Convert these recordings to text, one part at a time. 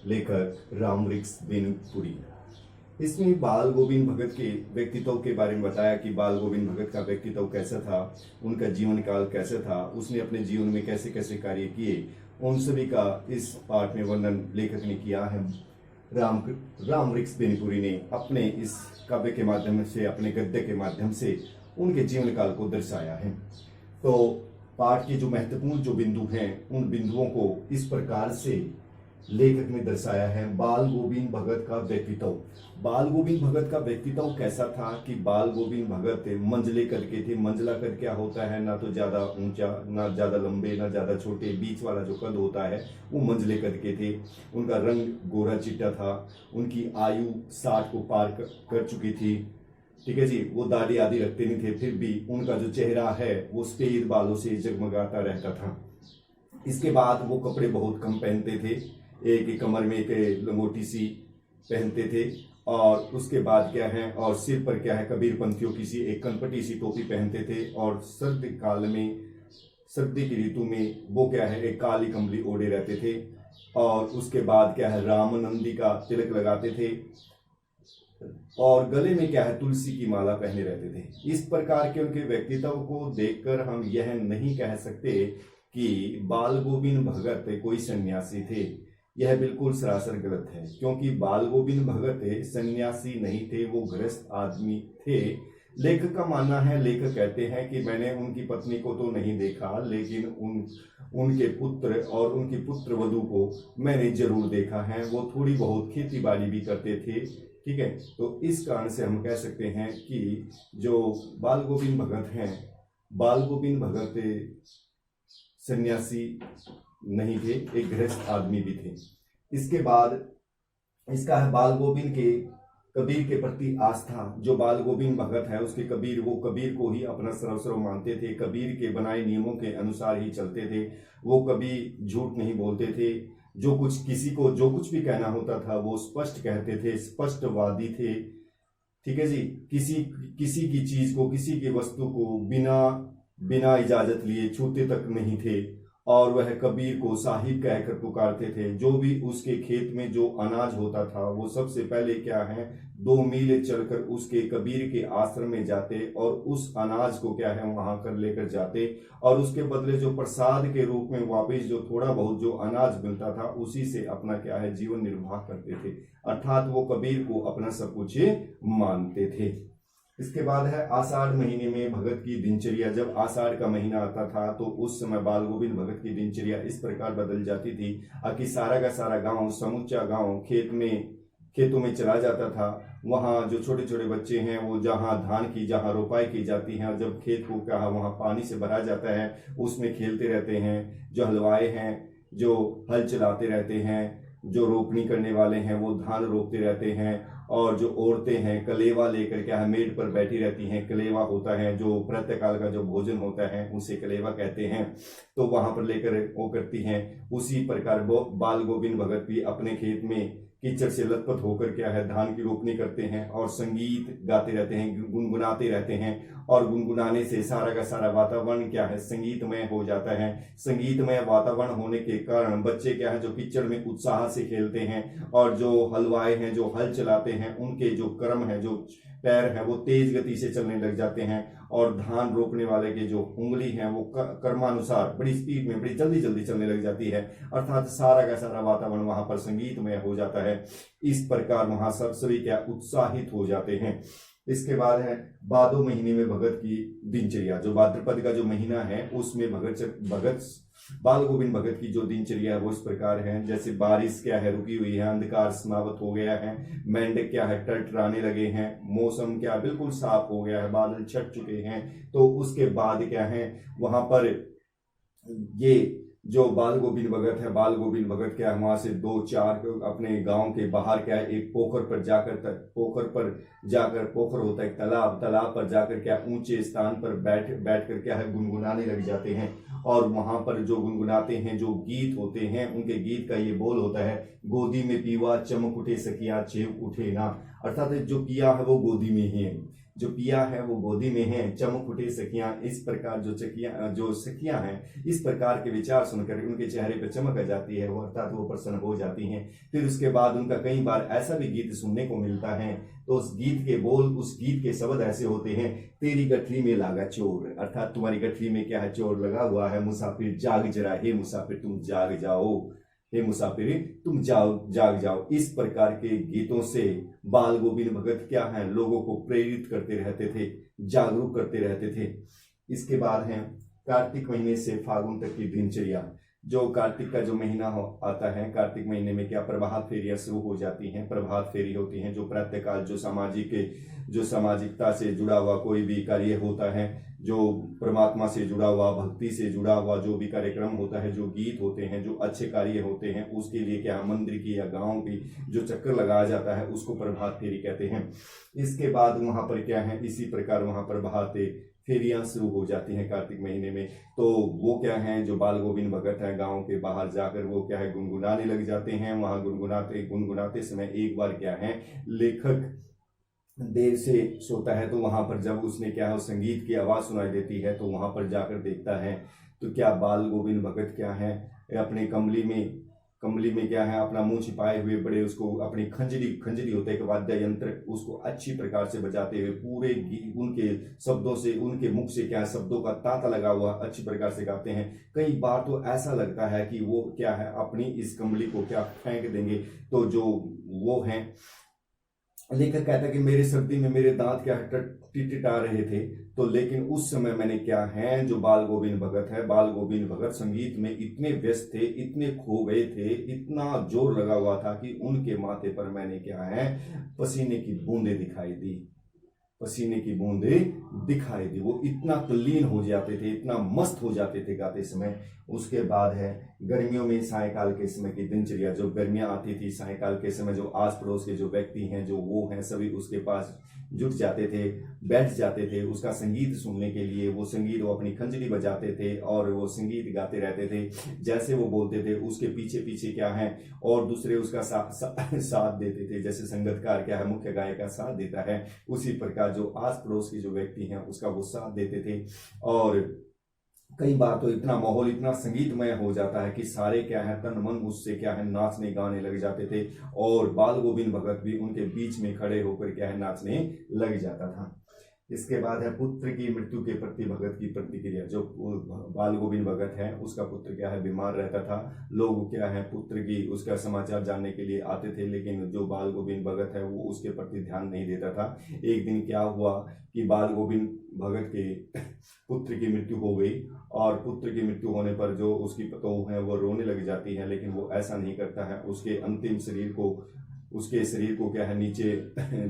लेखक रामवृक्ष बेनीपुरी। इसमें बाल गोविंद भगत के व्यक्तित्व के बारे में बताया कि बाल गोविंद भगत का व्यक्तित्व कैसा था, उनका जीवन काल कैसा था, उसने अपने जीवन में कैसे कैसे कार्य किए, उन सभी का इस पाठ में वर्णन लेखक ने किया है। रामवृक्ष बेनीपुरी ने अपने इस काव्य के माध्यम से, अपने गद्य के माध्यम से उनके जीवन काल को दर्शाया है। तो पाठ के जो महत्वपूर्ण जो बिंदु हैं, उन बिंदुओं को इस प्रकार से लेखक ने दर्शाया है। बाल गोविंद भगत का व्यक्तित्व। बाल गोविंद भगत का व्यक्तित्व कैसा था कि बाल गोविंद भगत मंझले कद के थे। मंझला कद क्या होता है? ना तो ज्यादा ऊंचा, ना ज्यादा लंबे, ना ज्यादा छोटे, बीच वाला जो कद होता है वो मंझले कद के थे। उनका रंग गोरा चिट्टा था। उनकी आयु 60 को पार कर चुकी थी। ठीक है जी। वो दाढ़ी आदि रखते नहीं थे, फिर भी उनका जो चेहरा है वो सफेद बालों से जगमगाता रहता था। इसके बाद वो कपड़े बहुत कम पहनते थे। एक कमर में एक लंगोटी सी पहनते थे, और उसके बाद क्या है, और सिर पर क्या है, कबीर पंथियों की सी एक कनपटी सी टोपी पहनते थे। और सर्दी काल में, सर्दी की ऋतु में वो क्या है, एक काली कंबली ओढ़े रहते थे। और उसके बाद क्या है, रामनंदी का तिलक लगाते थे, और गले में क्या है, तुलसी की माला पहने रहते थे। इस प्रकार के उनके व्यक्तित्व को देखकर हम यह नहीं कह सकते कि बाल गोविंद भगत कोई सन्यासी थे। यह बिल्कुल सरासर गलत है, क्योंकि बाल गोविंद भगत सन्यासी नहीं थे, वो गृहस्थ आदमी थे। लेखक का मानना है, लेखक कहते हैं कि मैंने उनकी पत्नी को तो नहीं देखा, लेकिन उनके पुत्र और उनकी पुत्र वधू को मैंने जरूर देखा है। वो थोड़ी बहुत खेती बाड़ी भी करते थे। ठीक है। तो इस कारण से हम कह सकते हैं कि जो बाल गोविंद भगत हैं, बाल गोविंद भगत सन्यासी नहीं थे, एक गृहस्थ आदमी भी थे। इसके बाद इसका है बाल गोविंद के कबीर के प्रति आस्था। जो बाल गोविंद भगत है उसके कबीर, वो कबीर को ही अपना सर्वस्व मानते थे। कबीर के बनाए नियमों के अनुसार ही चलते थे। वो कभी झूठ नहीं बोलते थे। जो कुछ किसी को जो कुछ भी कहना होता था वो स्पष्ट कहते थे, स्पष्टवादी थे। ठीक है जी। किसी की चीज को, किसी की वस्तु को बिना इजाजत लिए छूते तक नहीं थे। और वह कबीर को साहिब कहकर पुकारते थे। जो भी उसके खेत में जो अनाज होता था वो सबसे पहले क्या है, 2 मील चलकर उसके कबीर के आश्रम में जाते, और उस अनाज को क्या है वहां कर लेकर जाते, और उसके बदले जो प्रसाद के रूप में वापस जो थोड़ा बहुत जो अनाज मिलता था उसी से अपना क्या है जीवन निर्वाह करते थे। अर्थात वो कबीर को अपना सब कुछ मानते थे। इसके बाद है आषाढ़ महीने में भगत की दिनचर्या। जब आषाढ़ का महीना आता था तो उस समय बाल गोविंद भगत की दिनचर्या इस प्रकार बदल जाती थी कि सारा का सारा गांव, समूचा गांव खेतों में चला जाता था। वहाँ जो छोटे छोटे बच्चे हैं वो जहाँ धान की जहाँ रोपाई की जाती है, जब खेत को क्या वहाँ पानी से भरा जाता है उसमें खेलते रहते हैं। जो हलवाई हैं जो हल चलाते रहते हैं, जो रोपनी करने वाले हैं वो धान रोपते रहते हैं, और जो औरतें हैं कलेवा लेकर क्या है मेड़ पर बैठी रहती हैं। कलेवा होता है जो प्रातःकाल का जो भोजन होता है उसे कलेवा कहते हैं। तो वहां पर लेकर वो करती हैं। उसी प्रकार बाल गोविंद भगत भी अपने खेत में कीचड़ से लथपथ होकर क्या है धान की रोपनी करते हैं, और संगीत गाते रहते हैं, गुनगुनाते रहते हैं। और गुनगुनाने से सारा का सारा वातावरण क्या है संगीतमय हो जाता है। संगीतमय वातावरण होने के कारण बच्चे क्या है जो कीचड़ में उत्साह से खेलते हैं, और जो हलवाई हैं जो हल चलाते हैं उनके जो कर्म है, जो पैर है वो तेज गति से चलने लग जाते हैं, और धान रोपने वाले के जो उंगली है वो कर्मानुसार बड़ी स्पीड में, बड़ी जल्दी जल्दी चलने लग जाती है। अर्थात सारा का सारा वातावरण वहां पर संगीतमय हो जाता है। इस प्रकार वहां सभी क्या उत्साहित हो जाते हैं। इसके बाद है भादो महीने में भगत की दिनचर्या। जो भाद्रपद का जो महीना है उसमें भगत बाल गोविंद भगत की जो दिनचर्या है वो इस प्रकार है। जैसे बारिश क्या है रुकी हुई है, अंधकार समाप्त हो गया है, मेंढक क्या है टरटराने लगे हैं, मौसम क्या बिल्कुल साफ हो गया है, बादल छट चुके हैं। तो उसके बाद क्या है वहां पर ये जो बाल गोविंद भगत है, बाल गोविंद भगत क्या है वहां से 2-4 अपने गांव के बाहर क्या है एक पोखर पर जाकर पोखर होता है एक तालाब पर जाकर क्या ऊंचे स्थान पर बैठ कर क्या है गुनगुनाने लग जाते हैं। और वहां पर जो गुनगुनाते हैं जो गीत होते हैं उनके गीत का ये बोल होता है, गोदी में पीवा चमक उठे सखिया छेव उठे ना। अर्थात जो पिया है वो गोदी में ही है। जो पिया है वो गोदी में है, चमक उठे सखियां, इस प्रकार जो सखियां हैं इस प्रकार के विचार सुनकर उनके चेहरे पर चमक आ जाती है, वो अर्थात वो प्रसन्न हो जाती हैं। फिर उसके बाद उनका कई बार ऐसा भी गीत सुनने को मिलता है, तो उस गीत के बोल, उस गीत के शब्द ऐसे होते हैं, तेरी गठरी में लागा चोर, अर्थात तुम्हारी गठरी में क्या है, चोर लगा हुआ है, मुसाफिर जाग जरा, हे मुसाफिर तुम जाग जाओ, हे मुसाफिर तुम जाग जाओ। इस प्रकार के गीतों से बाल गोविंद भगत क्या है, लोगों को प्रेरित करते रहते थे, जागरूक करते रहते थे। इसके बाद है कार्तिक महीने से फागुन तक की दिनचर्या। जो कार्तिक का जो महीना आता है, कार्तिक महीने में क्या प्रभात फेरियां शुरू हो जाती हैं। प्रभात फेरी होती हैं जो प्रातःकाल जो सामाजिकता से जुड़ा हुआ कोई भी कार्य होता है, जो परमात्मा से जुड़ा हुआ, भक्ति से जुड़ा हुआ जो भी कार्यक्रम होता है, जो गीत होते हैं, जो अच्छे कार्य होते हैं, उसके लिए क्या मंदिर की या गांव की जो चक्कर लगाया जाता है उसको प्रभात फेरी कहते हैं। इसके बाद वहां पर क्या है, इसी प्रकार वहां प्रभात फेरियां शुरू हो जाती हैं कार्तिक महीने में। तो वो क्या है, जो बाल गोविंद भगत है गांव के बाहर जाकर वो क्या है गुनगुनाने लग जाते हैं। वहां गुनगुनाते समय एक बार क्या है, लेखक देर से सोता है, तो वहां पर जब उसने क्या है उस संगीत की आवाज सुनाई देती है, तो वहां पर जाकर देखता है तो क्या बाल गोविंद भगत क्या है अपने कमली में क्या है अपना मुंह छिपाए हुए बड़े उसको अपनी खंजरी होता है एक वाद्य यंत्र, उसको अच्छी प्रकार से बजाते हुए पूरे उनके शब्दों से, उनके मुख से क्या शब्दों का तांता लगा हुआ अच्छी प्रकार से गाते हैं। कई बार तो ऐसा लगता है कि वो क्या है अपनी इस कमली को क्या फेंक देंगे। तो जो वो हैं, लेखक कहता है कि मेरे सर्दी में मेरे दांत क्या टिटिटा रहे थे, तो लेकिन उस समय मैंने क्या है, जो बाल गोविंद भगत है, बाल गोविंद भगत संगीत में इतने व्यस्त थे, इतने खो गए थे, इतना जोर लगा हुआ था कि उनके माथे पर मैंने क्या है पसीने की बूंदें दिखाई दी, पसीने की बूंदें दिखाई दी। वो इतना तल्लीन हो जाते थे, इतना मस्त हो जाते थे गाते समय। उसके बाद है गर्मियों में सायकाल के समय की दिनचर्या। जो गर्मियां आती थी सायकाल के समय, जो आस पड़ोस के जो व्यक्ति हैं, जो वो हैं, सभी उसके पास जुट जाते थे, बैठ जाते थे उसका संगीत सुनने के लिए। वो संगीत वो अपनी खंजरी बजाते थे और वो संगीत गाते रहते थे। जैसे वो बोलते थे उसके पीछे पीछे क्या है और दूसरे उसका साथ देते थे। जैसे संगीतकार क्या है मुख्य गायक का साथ देता है, उसी प्रकार जो आस पड़ोस के जो व्यक्ति हैं उसका वो साथ देते थे। और कई बार तो इतना माहौल इतना संगीतमय हो जाता है कि सारे क्या है तन मन उससे क्या है नाचने गाने लग जाते थे, और बाल गोविंद भगत भी उनके बीच में खड़े होकर क्या है नाचने लग जाता था। इसके बाद है पुत्र की मृत्यु के प्रति भगत की प्रतिक्रिया। जो बाल गोविंद भगत है उसका पुत्र क्या है बीमार रहता था, लोग क्या है पुत्र की उसका समाचार जानने के लिए आते थे, लेकिन जो बाल गोविंद भगत है वो उसके प्रति ध्यान नहीं देता था। एक दिन क्या हुआ कि बाल गोविंद भगत के पुत्र की मृत्यु हो गई, और पुत्र की मृत्यु होने पर जो उसकी पतोह है वो रोने लग जाती है, लेकिन वो ऐसा नहीं करता है। उसके शरीर को क्या है नीचे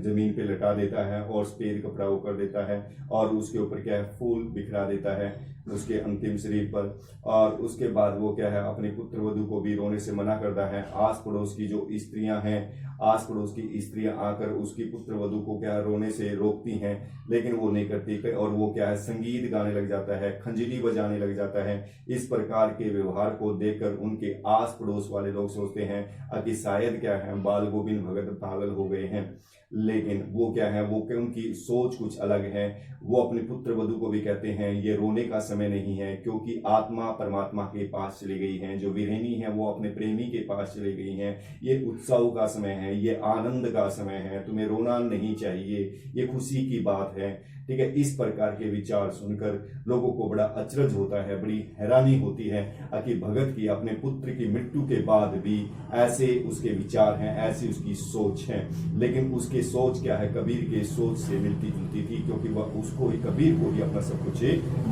जमीन पे लटा देता है और सफेद कपड़ा वो कर देता है, और उसके ऊपर क्या है फूल बिखरा देता है उसके अंतिम शरीर पर। और उसके बाद वो क्या है अपने पुत्र वधू को भी रोने से मना करता है। आस पड़ोस की जो स्त्रियां हैं, आस पड़ोस की स्त्रियां आकर उसकी पुत्र वधू को क्या रोने से रोकती हैं, लेकिन वो नहीं करती, और वो क्या है संगीत गाने लग जाता है, खंजरी बजाने लग जाता है। इस प्रकार के व्यवहार को देखकर उनके आस पड़ोस वाले लोग सोचते हैं कि शायद क्या है बाल गोविंद भगत पागल हो गए हैं, लेकिन वो क्या है वो उनकी सोच कुछ अलग है। वो अपने पुत्र वधू को भी कहते हैं ये रोने का समय नहीं है, क्योंकि आत्मा परमात्मा के पास चली गई है, जो विरहिणी है वो अपने प्रेमी के पास चली गई हैं। ये उत्सव का समय है, ये आनंद का समय है, तुम्हें रोना नहीं चाहिए, ये खुशी की बात है। ठीक है, इस प्रकार के विचार सुनकर लोगों को बड़ा अचरज होता है, बड़ी हैरानी होती है कि भगत की अपने पुत्र की मृत्यु के बाद भी ऐसे उसके विचार हैं, ऐसी उसकी सोच है। लेकिन उसकी सोच क्या है कबीर के सोच से मिलती जुलती थी, क्योंकि वह उसको ही कबीर को ही अपना सब कुछ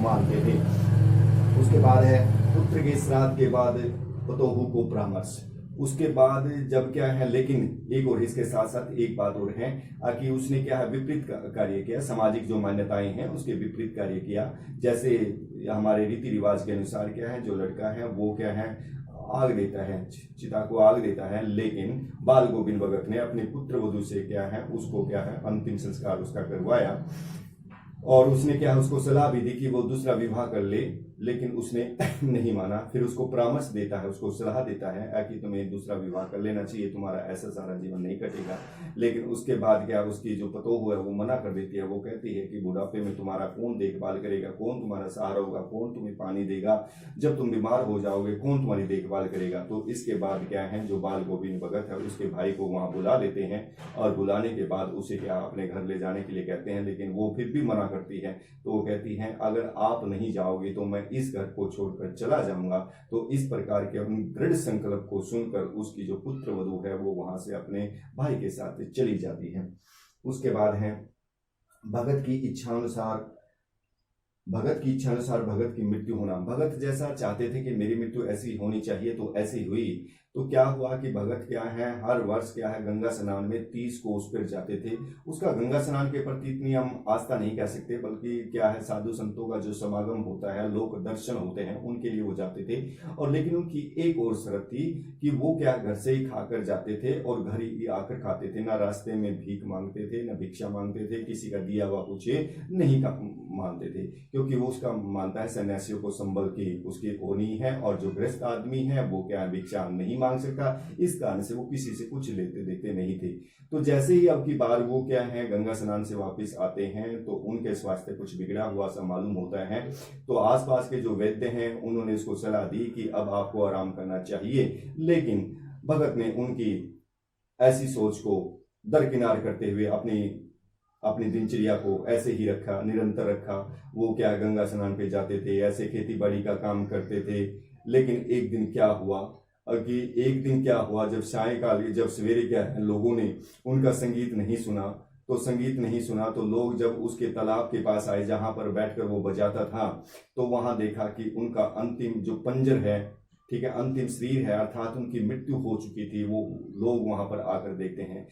मानते थे। उसके बाद है पुत्र के श्राद्ध के बाद पतोहू को परामर्श। उसके बाद जब क्या है, लेकिन एक और इसके साथ साथ एक बात और है कि उसने क्या है विपरीत कार्य किया, सामाजिक जो मान्यताएं हैं उसके विपरीत कार्य किया। जैसे हमारे रीति रिवाज के अनुसार क्या है जो लड़का है वो क्या है आग देता है, चिता को आग देता है, लेकिन बाल गोविंद भगत ने अपने पुत्र वधू से क्या है उसको क्या है अंतिम संस्कार उसका करवाया, और उसने क्या है उसको सलाह भी दी कि वो दूसरा विवाह कर ले, लेकिन उसने नहीं माना। फिर उसको परामर्श देता है, उसको सलाह देता है कि तुम्हें दूसरा विवाह कर लेना चाहिए, तुम्हारा ऐसा सारा जीवन नहीं कटेगा। लेकिन उसके बाद क्या, उसकी जो पतोह है वो मना कर देती है। वो कहती है कि बुढ़ापे में तुम्हारा कौन देखभाल करेगा, कौन तुम्हारा सहारा होगा, कौन तुम्हें पानी देगा, जब तुम बीमार हो जाओगे कौन तुम्हारी देखभाल करेगा। तो इसके बाद क्या है, जो बाल गोविंद भगत है उसके भाई को वहां बुला लेते हैं और बुलाने के बाद उसे क्या अपने घर ले जाने के लिए कहते हैं, लेकिन वो फिर भी मना करती है। तो वो कहती है अगर आप नहीं जाओगे तो मैं इस घर को छोड़कर चला जाऊंगा। तो इस प्रकार के अपने दृढ़ संकल्प को सुनकर उसकी जो पुत्र वधू है वो वहां से अपने भाई के साथ चली जाती है। उसके बाद है भगत की इच्छानुसार भगत की मृत्यु होना। भगत जैसा चाहते थे कि मेरी मृत्यु ऐसी होनी चाहिए तो ऐसी हुई। तो क्या हुआ कि भगत क्या है, हर वर्ष क्या है गंगा स्नान में 30 कोस पर जाते थे। उसका गंगा स्नान के प्रति इतनी हम आस्था नहीं कह सकते, बल्कि क्या है साधु संतों का जो समागम होता है, लोक दर्शन होते हैं, उनके लिए वो जाते थे। और लेकिन उनकी एक और शर्त थी कि वो क्या घर से ही खाकर जाते थे और घर ही आकर खाते थे, ना रास्ते में भीख मांगते थे, ना भिक्षा मांगते थे, किसी का दिया हुआ कुछ नहीं मानते थे, क्योंकि वो उसका मानता है सन्यासियों को संबल की उसकी होनी है, और जो गृहस्थ आदमी है वो क्या भिक्षा नहीं मांग सकता। इस कारण से वो किसी से कुछ लेते देते नहीं थे। तो जैसे ही अब की बार वो क्या है गंगा स्नान से वापस आते हैं तो उनके स्वास्थ्य कुछ बिगड़ा हुआ सा मालूम होता है। तो आसपास के जो वैद्य हैं उन्होंने इसको सलाह दी कि अब आपको आराम करना चाहिए, लेकिन भगत ने उनकी ऐसी सोच को दरकिनार करते हुए अपनी दिनचर्या को ऐसे ही रखा, निरंतर रखा। वो क्या गंगा स्नान पे जाते थे, ऐसे खेती बाड़ी का काम करते थे। लेकिन एक दिन क्या हुआ, जब सायंकाल, जब सवेरे क्या है लोगों ने उनका संगीत नहीं सुना तो लोग जब उसके तालाब के पास आए जहां पर बैठकर वो बजाता था, तो वहां देखा कि उनका अंतिम जो पंजर है, ठीक है, अंतिम शरीर है, अर्थात उनकी मृत्यु हो चुकी थी। वो लोग वहां पर आकर देखते हैं,